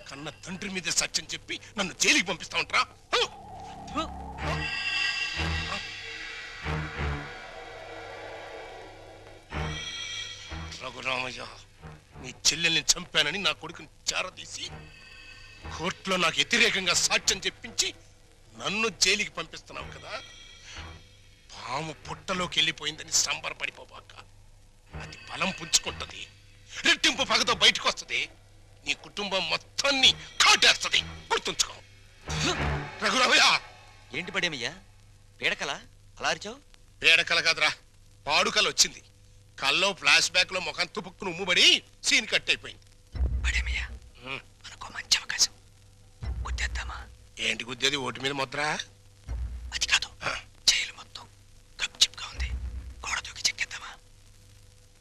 కన్న తండ్రి మీద సత్యం చెప్పి నన్ను జైలుకి పంపిస్తా ఉంటారా? రఘురామయ్య, నీ చెల్లెల్ని చంపానని నా కొడుకుని చేరదీసి కోర్టులో నాకు వ్యతిరేకంగా సాక్ష్యం చెప్పించి నన్ను జైలుకి పంపిస్తున్నావు కదా. పాము పుట్టలోకి వెళ్ళిపోయిందని సంబరపడిపోబాక. అది బలం పుంజుకుంటది, రెట్టింపు పగతో బయటకు వస్తుంది, నీ కుటుంబం మొత్తాన్ని కాటేస్తుంది. గుర్తుంచుకో. రఘురామయ్య. ఏంటి పడేమయ్యా, పీడకల అలా అరిచావు? పీడకల కాదురా, పాడుకల వచ్చింది. కల్లో ఫ్లాష్ బ్యాక్ లో ముఖం తుపుక్కును ఉమ్ముబడి సీన్ కట్ అయిపోయింది. పడేమయ్యా, మనకో మంచి అవకాశం. గుద్దేద్దామా? ఏంటి గుద్దేది? ఓటు మీద ముద్ర? అది కాదు, జైలు మొత్తం గప్చిప్గా ఉంది, గోడ దూకి చెక్కేద్దామా?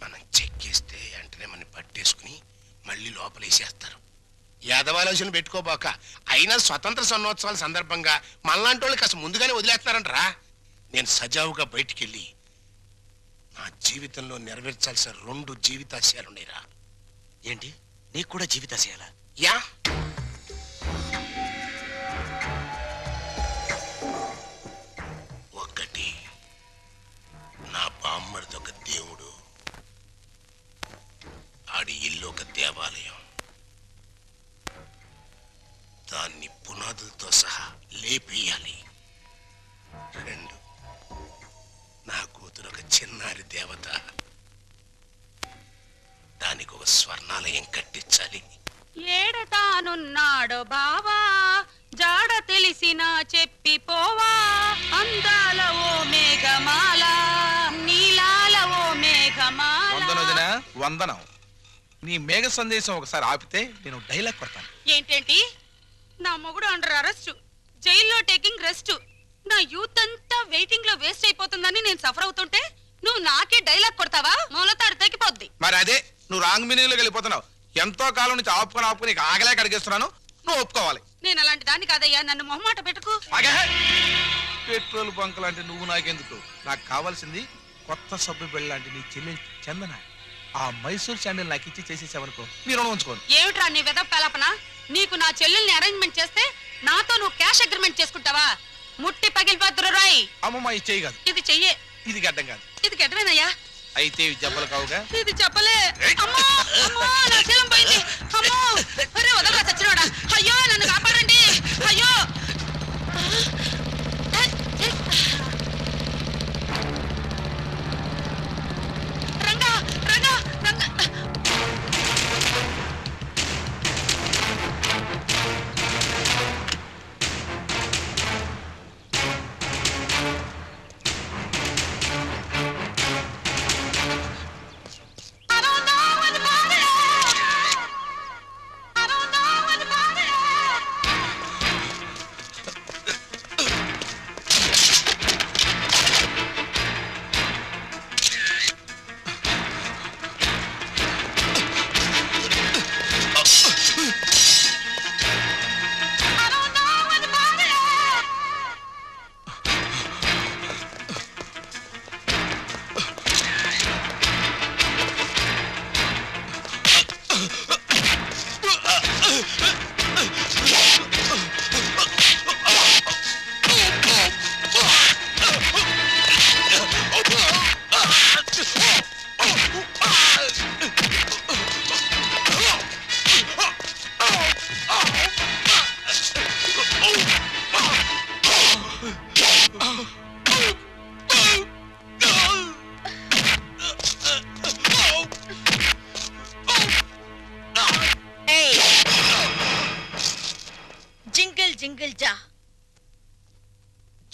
మనం చెక్కేస్తే వెంటనే మనం పట్టేసుకుని మళ్ళీ లోపలేసేస్తారు. యాదవాలోచన పెట్టుకోబాక. అయినా స్వతంత్ర సన్నోత్సవాల సందర్భంగా మనలాంటి వాళ్ళు కాస్త ముందుగానే వదిలేస్తున్నారంటరా. నేను సజావుగా బయటికెళ్ళి నా జీవితంలో నెరవేర్చాల్సిన 2 జీవితాశయాలున్నాయిరా. ఏంటి, నీకు కూడా జీవితాశయాలా? యా. ఒకటి, నా బామ్మడిది ఒక దేవుడు, ఆడి ఇల్లు ఒక దేవాలయం. దాన్ని పునాదులతో సహా లేపేయాలి. 2, నా కూతురు ఒక చిన్నారి దేవత, దానికి ఒక స్వర్ణాలయం కట్టించాలి. ఏడతానున్నాడు బావా, జాడ తెలిసినా చెప్పిపోవా, అందాల ఓ మేఘమాల, నీలాల ఓ మేఘమాల. వందనం. నీ మేఘ సందేశం ఒకసారి ఆపితే నేను డైలాగ్ కొడతాను. ఏంటేంటి? నా మొగుడు అండర్ అరెస్ట్, జైల్లో టేకింగ్ రెస్ట్, నా యూత్ అంతా వెయిటింగ్ లో వేస్ట్ అయిపోతుందని నేను సఫర్ అవుతుంటే నువ్వు నాకే డైలాగ్ కొడతావా? మూలతాడు తెగిపోద్ది. మరి అదే, నువ్వు రాంగ్ మీనింగ్ వెళ్ళిపోతున్నావు. ఎంతో కాలం నుంచి ఆపుకొని ఆగలేక అడిగేస్తున్నాను, నువ్వు ఒప్పుకోవాలి. నేను అలాంటి దాన్ని కాదయ్యా, నన్ను మొహమాట పెట్టుకు. పెట్రోల్ బంక్ లాంటి నువ్వు నాకెందుకు? నాకు కావాల్సింది కొత్త సబ్బు బిళ్ళ లాంటి నీ చెల్లె చందన. ఆ మైసూర్ శాండిల్ నాకు ఇచ్చి చేసేసావనుకో, నీ రుణం ఉంచుకోను. ఏమిట్రా నీ వెదవ కల్పన? నీకు నా చెల్లెల్ని అరేంజ్మెంట్ చేస్తే నాతో నువ్వు క్యాష్ అగ్రిమెంట్ చేసుకుంటావా? ముట్టి పగిలిపోతురు రాయ్. అమ్మమ్మ ఇది చెయ్యి కాదు, ఇది చెయ్యే. ఇది గడ్డం కాదు. ఇది గడ్డమేనయ్యా. అయితే ఇవి జబ్బలు కావుగా. ఇది చెప్పలే. అమ్మో అమ్మో, నా శీలం పోయింది. అమ్మో, అరే వదలరా చచ్చినోడా. అయ్యో నన్ను కాపాడండి. అయ్యో. రంగా రంగా రంగా.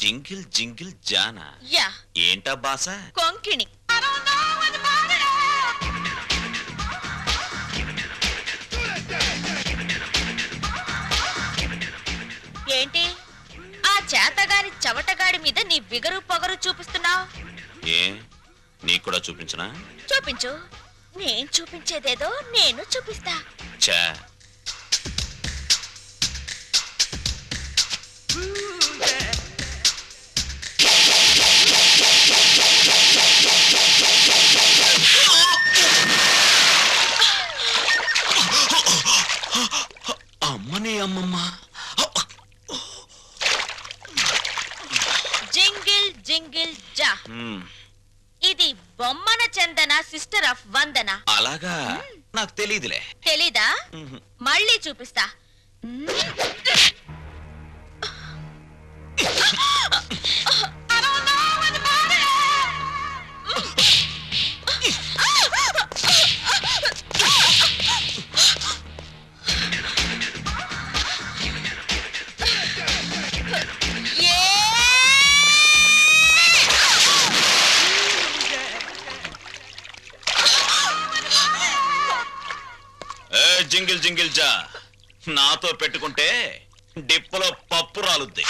జింగిల్ జింగిల్ జానా? యా. ఏంటా బాస? కొంకిణి. ఏంటి ఆ చేతగాని చవటగాడి మీద నీ బిగరు పొగరు చూపిస్తున్నావు? ఏ, నీకు కూడా చూపించనా? చూపించు. నేను చూపించేదేదో నేను చూపిస్తా. చా, కీర్తన సిస్టర్ ఆఫ్ వందన. అలాగా నాకు తెలీదులే. తెలీదా? మళ్ళీ చూపిస్తా. జింగిల్ జింగిల్ జా, నాతో పెట్టుకుంటే డిప్పలో పప్పు రాలుద్ది.